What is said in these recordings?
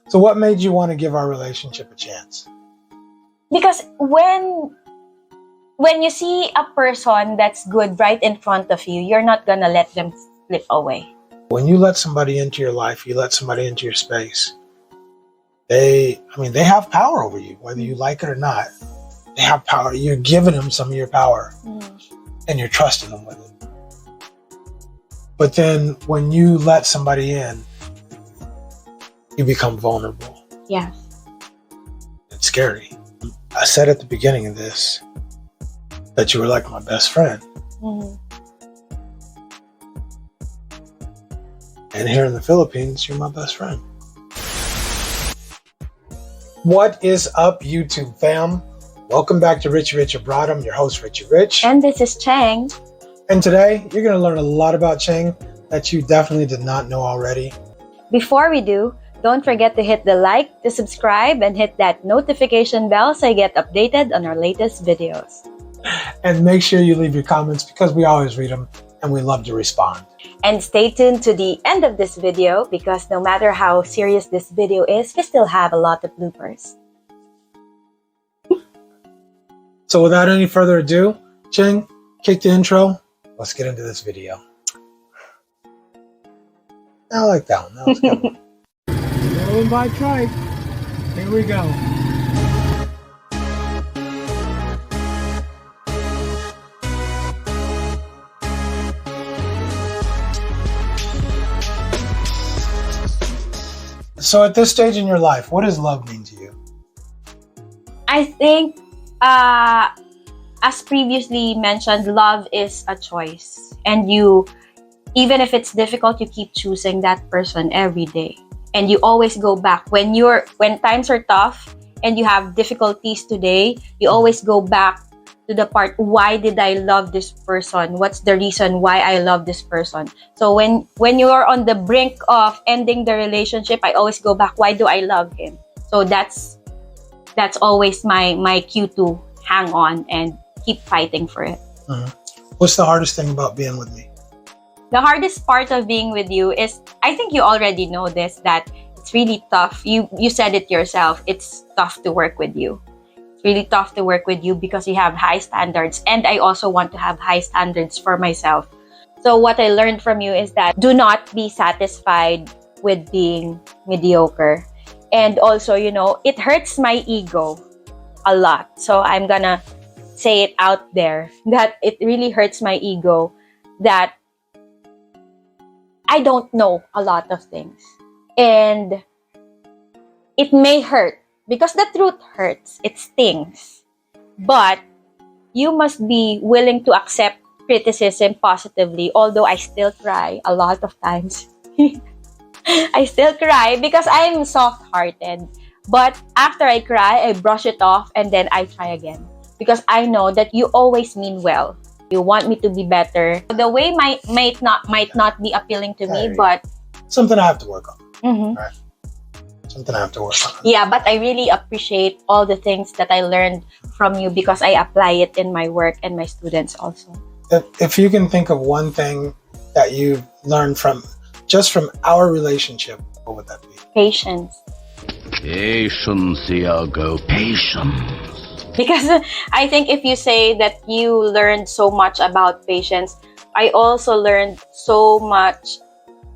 So what made you want to give our relationship a chance? Because when you see a person that's good right in front of you, you're not gonna let them slip away. When you let somebody into your life, you let somebody into your space, they have power over you, whether you like it or not. They have power. You're giving them some of your power and you're trusting them with it. But then when you let somebody in, you become vulnerable. Yeah. It's scary. I said at the beginning of this that you were like my best friend. And here in the Philippines, you're my best friend. What is up, YouTube fam? Welcome back to Richie Rich Abroad. I'm your host, Richie Rich. And this is Cheng. And today, you're going to learn a lot about Cheng that you definitely did not know already. Before we do, don't forget to hit the like, to subscribe, and hit that notification bell so you get updated on our latest videos. And make sure you leave your comments because we always read them and we love to respond. And stay tuned to the end of this video because no matter how serious this video is, we still have a lot of bloopers. So without any further ado, Cheng, kick the intro. Let's get into this video. I like that one. That was good. Rolling by trike. Here we go. So at this stage in your life, what does love mean to you? I think, as previously mentioned, love is a choice. And you, even if it's difficult, you keep choosing that person every day. And you always go back. When times are tough and you have difficulties today, you always go back to the part, why did I love this person? What's the reason why I love this person? So when you're on the brink of ending the relationship, I always go back, why do I love him? So that's always my cue to hang on and keep fighting for it. What's the hardest thing about being with me? The hardest part of being with you is, I think you already know this, that it's really tough. You said it yourself. It's tough to work with you. It's really tough to work with you because you have high standards. And I also want to have high standards for myself. So what I learned from you is that do not be satisfied with being mediocre. And also, it hurts my ego a lot. So I'm gonna say it out there that it really hurts my ego that I don't know a lot of things. And it may hurt because the truth hurts. It stings. But you must be willing to accept criticism positively, although I still cry a lot of times. I still cry because I'm soft-hearted. But after I cry, I brush it off and then I try again. Because I know that you always mean well. You want me to be better. The way might not be appealing to me, but something I have to work on. Right? Something I have to work on. Yeah, but I really appreciate all the things that I learned from you because I apply it in my work and my students also. If you can think of one thing that you've learned from our relationship, what would that be? Patience. Patience, Iago. Patience. Because I think if you say that you learned so much about patience, I also learned so much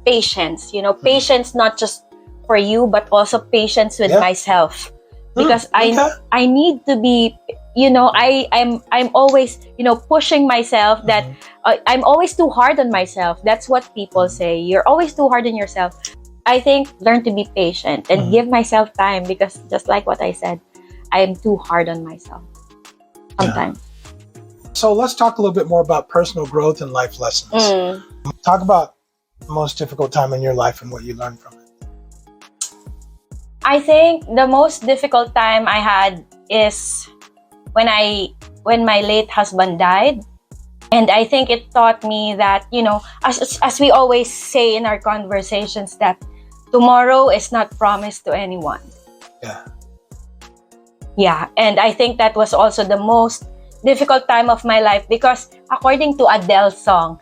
patience. Patience not just for you, but also patience with myself. Because I need to be, I'm always, pushing myself that I'm always too hard on myself. That's what people say. You're always too hard on yourself. I think learn to be patient and give myself time because just like what I said, I'm too hard on myself sometimes. Yeah. So let's talk a little bit more about personal growth and life lessons. Talk about the most difficult time in your life and what you learned from it. I think the most difficult time I had is when my late husband died. And I think it taught me that, as we always say in our conversations, that tomorrow is not promised to anyone. Yeah, and I think that was also the most difficult time of my life because according to Adele's song,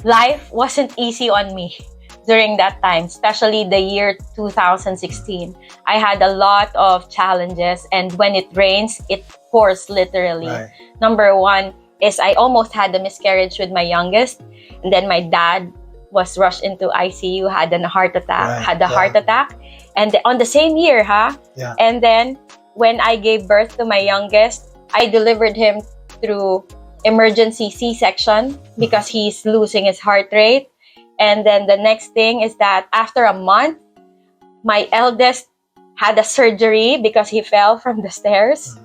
life wasn't easy on me. during that time, especially the year 2016. I had a lot of challenges, and when it rains, it pours literally. Right. Number one is I almost had a miscarriage with my youngest, and then my dad was rushed into ICU, had a heart attack, heart attack, and on the same year, Yeah. And then when I gave birth to my youngest, I delivered him through emergency C-section because he's losing his heart rate. And then the next thing is that after a month, my eldest had a surgery because he fell from the stairs.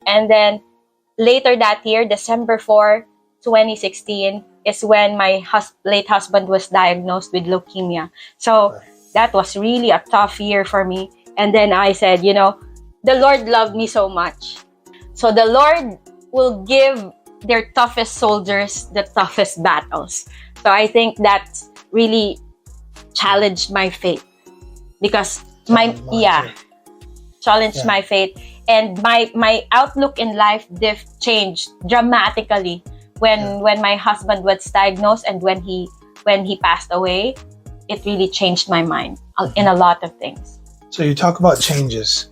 And then later that year, December 4, 2016, is when my late husband was diagnosed with leukemia. So that was really a tough year for me. And then I said, the Lord loved me so much. So the Lord will give their toughest soldiers the toughest battles. So I think that's really challenged my faith, because challenged my faith, and my outlook in life changed dramatically when my husband was diagnosed, and when he passed away. It really changed my mind in a lot of things. So you talk about changes.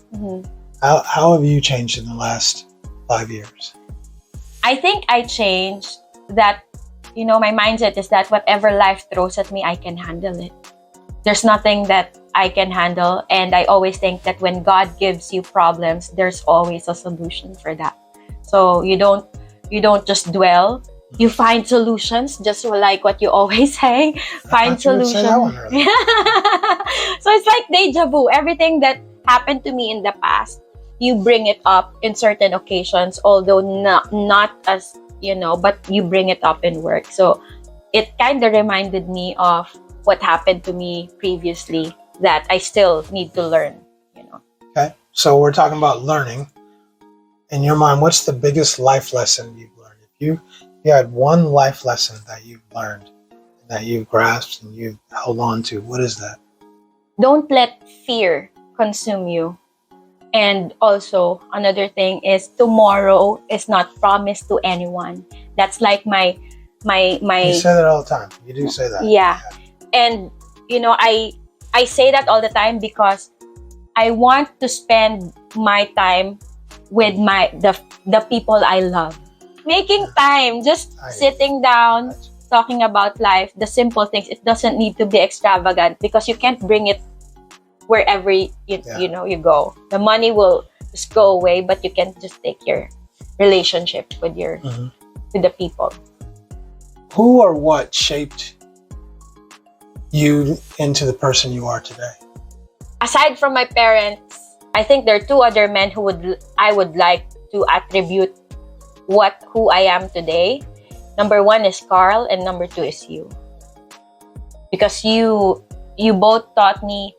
How have you changed in the last 5 years? I think I changed that. My mindset is that whatever life throws at me, I can handle it. There's nothing that I can handle. And I always think that when God gives you problems, there's always a solution for that. So you don't just dwell. You find solutions, just like what you always say. Find solutions. Say that one earlier. So it's like deja vu. Everything that happened to me in the past, you bring it up in certain occasions, although not as, but you bring it up in work. So it kind of reminded me of what happened to me previously that I still need to learn, Okay. So we're talking about learning. In your mind, what's the biggest life lesson you've learned? If you had one life lesson that you've learned, that you've grasped and you've held on to, what is that? Don't let fear consume you. And also, another thing is tomorrow is not promised to anyone. That's like my. You say that all the time. You do say that. Yeah. And, I say that all the time because I want to spend my time with the people I love. Making time, just sitting down, talking about life, the simple things. It doesn't need to be extravagant because you can't bring it wherever you go. The money will just go away, but you can just take your relationship with with the people. Who or what shaped you into the person you are today? Aside from my parents, I think there are two other men I would like to attribute who I am today. Number one is Carl, and number two is you. Because you both taught me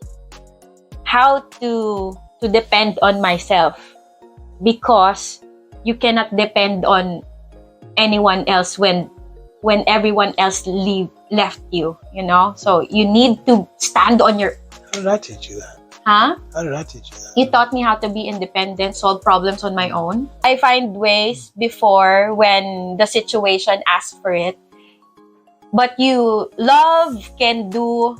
how to depend on myself, because you cannot depend on anyone else when everyone else left you, So you need to stand on your... How did I teach you that? Huh? How did I teach you that? You taught me how to be independent, solve problems on my own. I find ways before when the situation asks for it. But love can do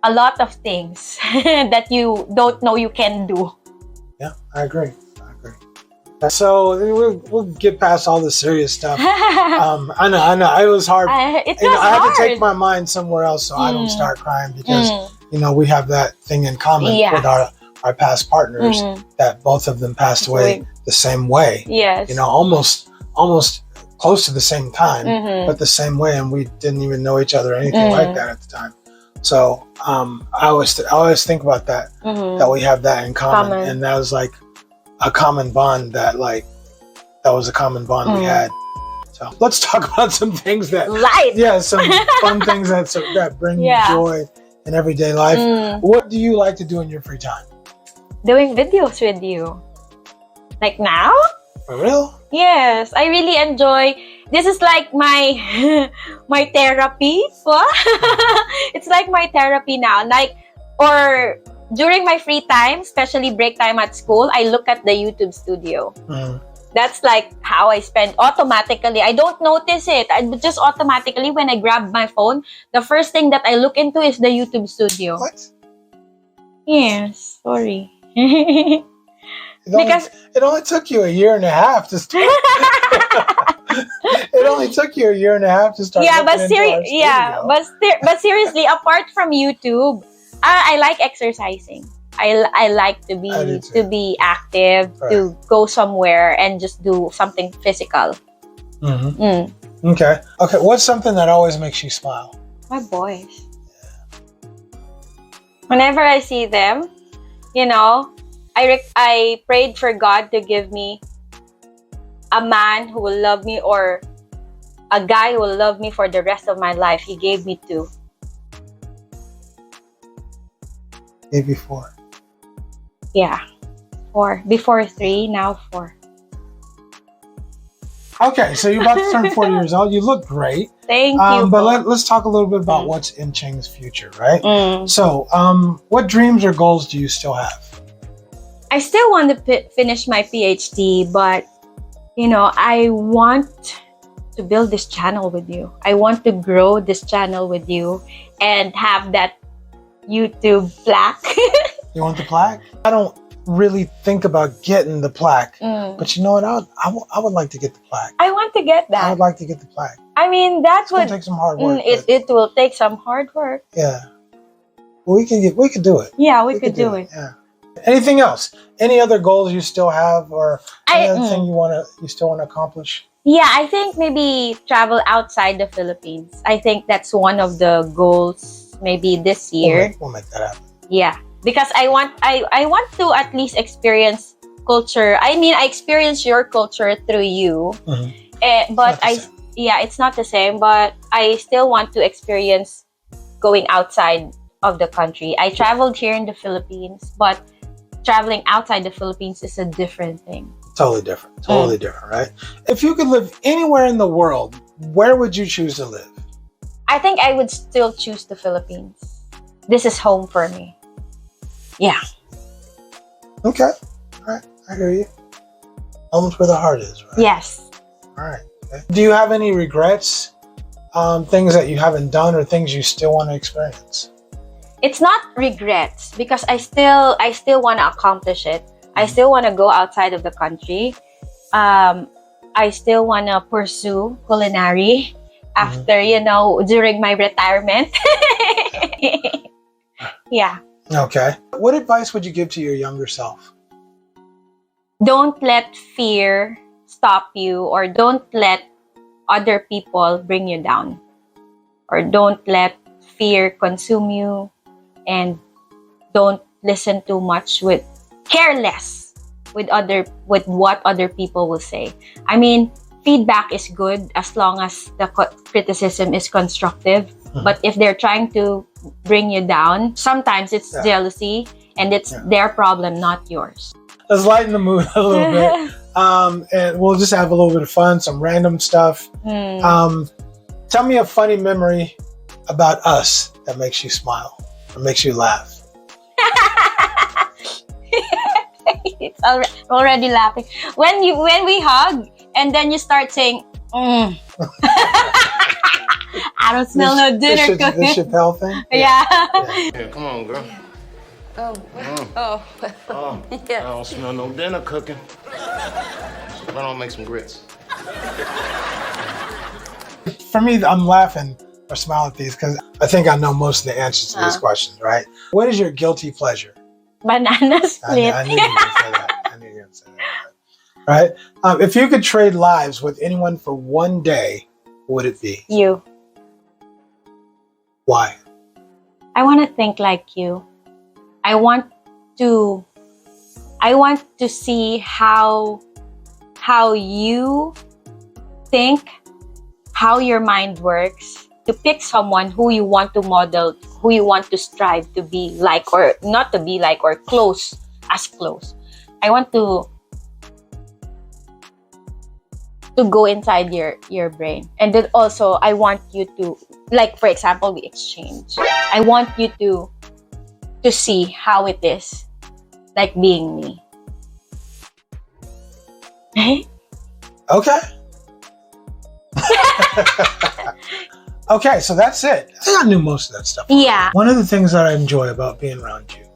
a lot of things that you don't know you can do. Yeah, I agree. So we'll get past all the serious stuff. I know. It was hard. I had to take my mind somewhere else so I don't start crying because, we have that thing in common with our past partners that both of them passed away the same way. Yes. Almost close to the same time, but the same way. And we didn't even know each other or anything like that at the time. So I always think about that, that we have that in common. And that was like a common bond that was a common bond we had. So let's talk about some things that, some fun things that bring you joy in everyday life. What do you like to do in your free time? Doing videos with you. Like now? For real? Yes, I really enjoy. This is like my my therapy. It's like my therapy now. Or during my free time, especially break time at school, I look at the YouTube studio. That's like how I spend automatically. I don't notice it. I just automatically, when I grab my phone, the first thing that I look into is the YouTube studio. What? Yes, sorry. Because it only took you a year and a half to start. It only took you a year and a half to start. Yeah, but seriously, apart from YouTube, I like exercising. I like to be active, right. To go somewhere and just do something physical. Mm-hmm. Mm. Okay. What's something that always makes you smile? My boys. Yeah. Whenever I see them, you know, I prayed for God to give me a man who will love me, or a guy who will love me for the rest of my life. He gave me 2. Maybe 4. Yeah, 4. Before 3, now 4. Okay, so you're about to turn 40 years old. You look great. Thank you. But let's talk a little bit about what's in Cheng's future, right? So, what dreams or goals do you still have? I still want to finish my PhD, but, you know, I want to build this channel with you. I want to grow this channel with you and have that YouTube plaque. You want the plaque? I don't really think about getting the plaque, but you know what? I would like to get the plaque. I want to get that. I would like to get the plaque. I mean, that's what take some hard work. It will take some hard work. Yeah, well, we could do it. Yeah, we could do it. Yeah. Anything else? Any other goals you still have, or any other thing you still want to accomplish? Yeah, I think maybe travel outside the Philippines. I think that's one of the goals. Maybe this year. We'll make that happen. Yeah, because I want to at least experience culture. I mean, I experience your culture through you, but it's not the same. But I still want to experience going outside of the country. I traveled here in the Philippines, but traveling outside the Philippines is a different thing. Totally different. Totally different, right? If you could live anywhere in the world, where would you choose to live? I think I would still choose the Philippines. This is home for me. Yeah. Okay. All right. I hear you. Home's where the heart is, right? Yes. All right. Okay. Do you have any regrets? Things that you haven't done or things you still want to experience? It's not regrets, because I still want to accomplish it. I still want to go outside of the country. I still want to pursue culinary after, during my retirement. Yeah. Okay. What advice would you give to your younger self? Don't let fear stop you, or don't let other people bring you down, or don't let fear consume you, and don't listen too much careless with what other people will say. I mean, feedback is good as long as the criticism is constructive. But if they're trying to bring you down, sometimes it's jealousy, and it's their problem, not yours. Let's lighten the mood a little bit. And we'll just have a little bit of fun, some random stuff. Tell me a funny memory about us that makes you smile or makes you laugh. It's already laughing. When we hug and then you start saying, I don't smell no dinner cooking. This Chappelle thing? Yeah. Yeah, come on, girl. Yeah. I don't smell no dinner cooking. Why don't I make some grits? For me, I'm laughing or smiling at these because I think I know most of the answers to these questions, right? What is your guilty pleasure? Banana split. I knew you were going to say that. I knew you were going to say that. Right? If you could trade lives with anyone for one day, who would it be? You. Why? I want to think like you. I want to see how you think, how your mind works, to pick someone who you want to model, who you want to strive to be like, or not to be like, or close, as close. I want to go inside your brain. And then also, I want you to, like, for example, we exchange. I want you to see how it is, like being me. Okay. Okay, so that's it. I think I knew most of that stuff. Yeah. One of the things that I enjoy about being around you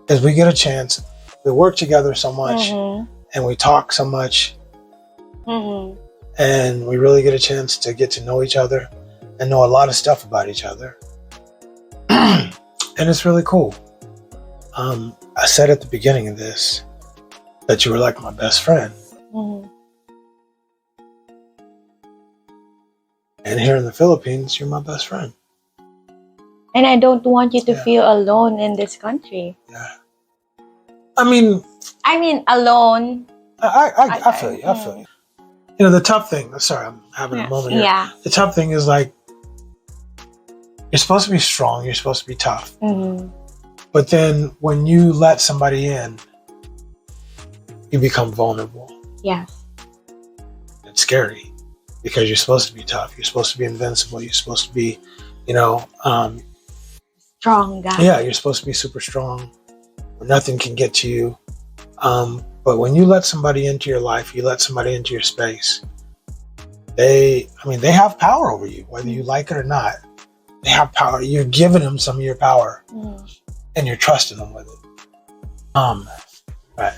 is we get a chance, we work together so much, and we talk so much, and we really get a chance to get to know each other and know a lot of stuff about each other. And it's really cool. I said at the beginning of this that you were like my best friend. And here in the Philippines, you're my best friend. And I don't want you to feel alone in this country. Yeah. I mean, alone. I feel you. I feel you. You know, the tough thing, sorry, I'm having a moment here. Yeah. The tough thing is like, you're supposed to be strong. You're supposed to be tough. But then when you let somebody in, you become vulnerable. Yes. It's scary because you're supposed to be tough. You're supposed to be invincible. You're supposed to be, Strong guy. yeah, you're supposed to be super strong. Nothing can get to you. But when you let somebody into your life, you let somebody into your space, they have power over you, whether you like it or not. They have power. You're giving them some of your power, and you're trusting them with it. Right.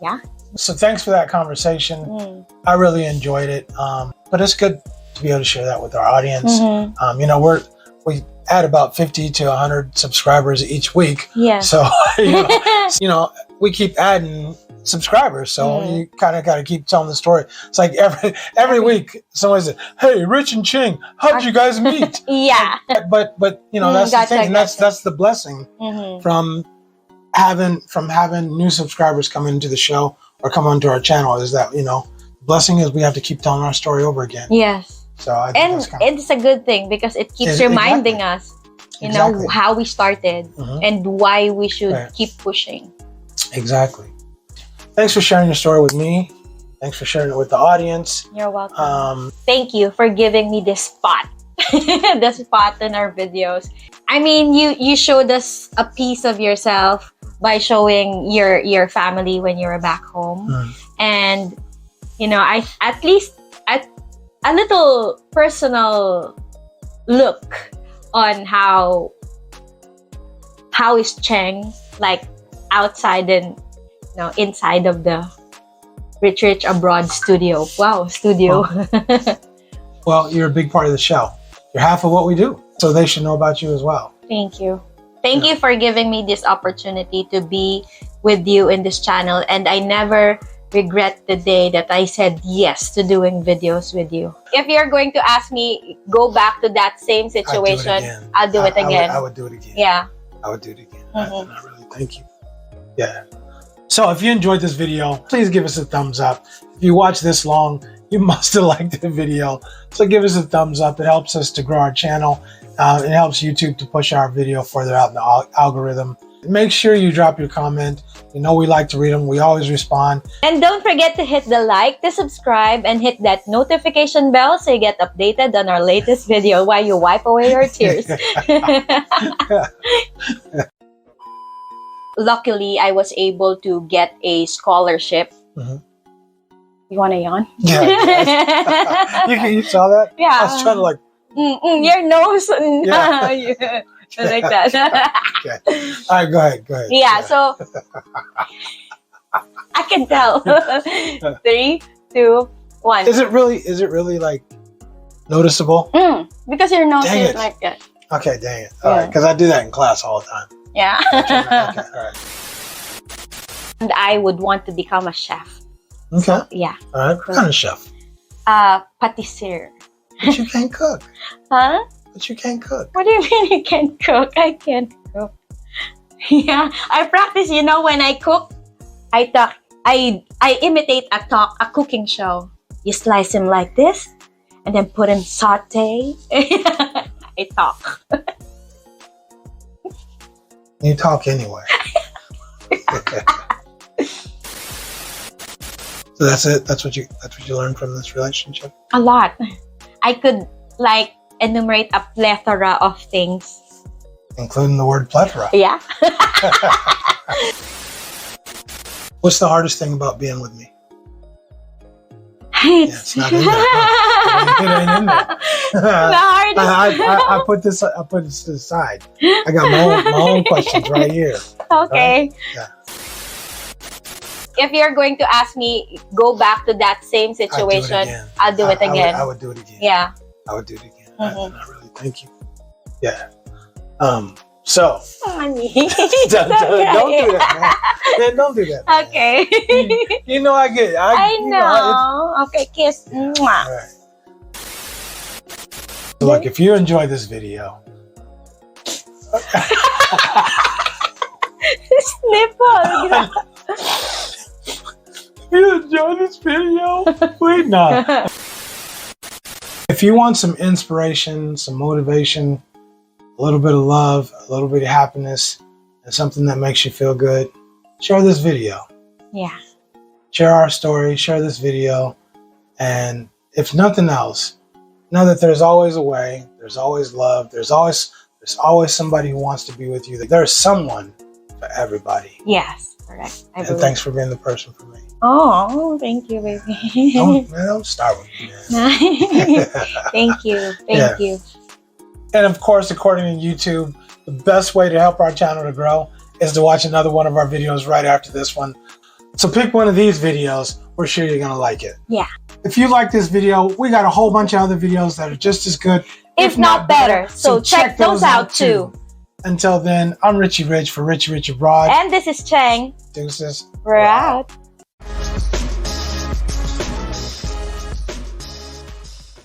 Yeah. So thanks for that conversation. I really enjoyed it. But it's good to be able to share that with our audience. We add about 50 to 100 subscribers each week. Yeah. So, we keep adding subscribers. So you kind of got to keep telling the story. It's like every week someone says, "Hey, Rich and Cheng, how'd you guys meet?" Yeah. But that's the thing. And that's the blessing from having new subscribers come into the show or come onto our channel, is that, blessing is we have to keep telling our story over again. Yes. So I think it's a good thing because it keeps reminding us, know, how we started and why we should keep pushing. Exactly. Thanks for sharing your story with me. Thanks for sharing it with the audience. You're welcome. Thank you for giving me this spot. The spot in our videos. You showed us a piece of yourself by showing your family when you were back home. And I at least a little personal look on how is Cheng like outside and inside of the Rich Abroad studio. Wow, studio. Well, you're a big part of the show. You're half of what we do, so they should know about you as well. Thank you. Thank you for giving me this opportunity to be with you in this channel, and I never regret the day that I said yes to doing videos with you. If you're going to ask me, go back to that same situation, I'll do it again. I would do it again. Yeah. I would do it again. I really thank you. Yeah. So if you enjoyed this video, please give us a thumbs up. If you watch this long, you must have liked the video. So give us a thumbs up. It helps us to grow our channel. It helps YouTube to push our video further out in the algorithm. Make sure you drop your comment. We like to read them. We always respond. And don't forget to hit the like, to subscribe, and hit that notification bell so you get updated on our latest video while you wipe away your tears. Luckily, I was able to get a scholarship. You want to yawn? Yeah. You saw that? Yeah. I was trying to your nose. Yeah. Like that. Okay. All right, go ahead. Yeah, so I can tell. 3, 2, 1. Is it really like noticeable? Because your nose is like that. Okay, dang it. All right, because I do that in class all the time. Yeah. Okay, all right. And I would want to become a chef. Okay. So, yeah. All right. What kind of chef? Patissier. But you can't cook. Huh? But you can't cook. What do you mean you can't cook? I can't cook. Yeah, I practice. When I cook, I imitate a cooking show. You slice him like this, and then put him saute. I talk. You talk anyway. So that's it. That's what you learned from this relationship. A lot. I could enumerate a plethora of things, including the word plethora. Yeah. What's the hardest thing about being with me? it's not in there. Huh? It ain't in there. The hardest. I put this to the side. I got my own questions right here. Okay. Right? Yeah. If you're going to ask me, go back to that same situation, I'll do it again. I would do it again. Yeah. I would do it again. Mm-hmm. I really thank you. Yeah. So Honey. don't do that, man. Man, don't do that. Man. Okay. You know I get it. I know. Okay, kiss. Yeah. Mwah. All right. So look, if you enjoyed this video, Nipple. you enjoyed this video, wait, no. If you want some inspiration, some motivation, a little bit of love, a little bit of happiness, and something that makes you feel good, share this video. Yeah. Share our story, share this video, and if nothing else, know that there's always a way, there's always love, there's always somebody who wants to be with you. There's someone for everybody. Yes, correct. And thanks for being the person for me. Oh, thank you, baby. Don't start with me, man. Thank you. Thank you. And of course, according to YouTube, the best way to help our channel to grow is to watch another one of our videos right after this one. So pick one of these videos. We're sure you're going to like it. Yeah. If you like this video, we got a whole bunch of other videos that are just as good, if not better. So check those out too. Until then, I'm Richie Rich for Richie Rich Abroad. And this is Cheng. Deuces. We're out.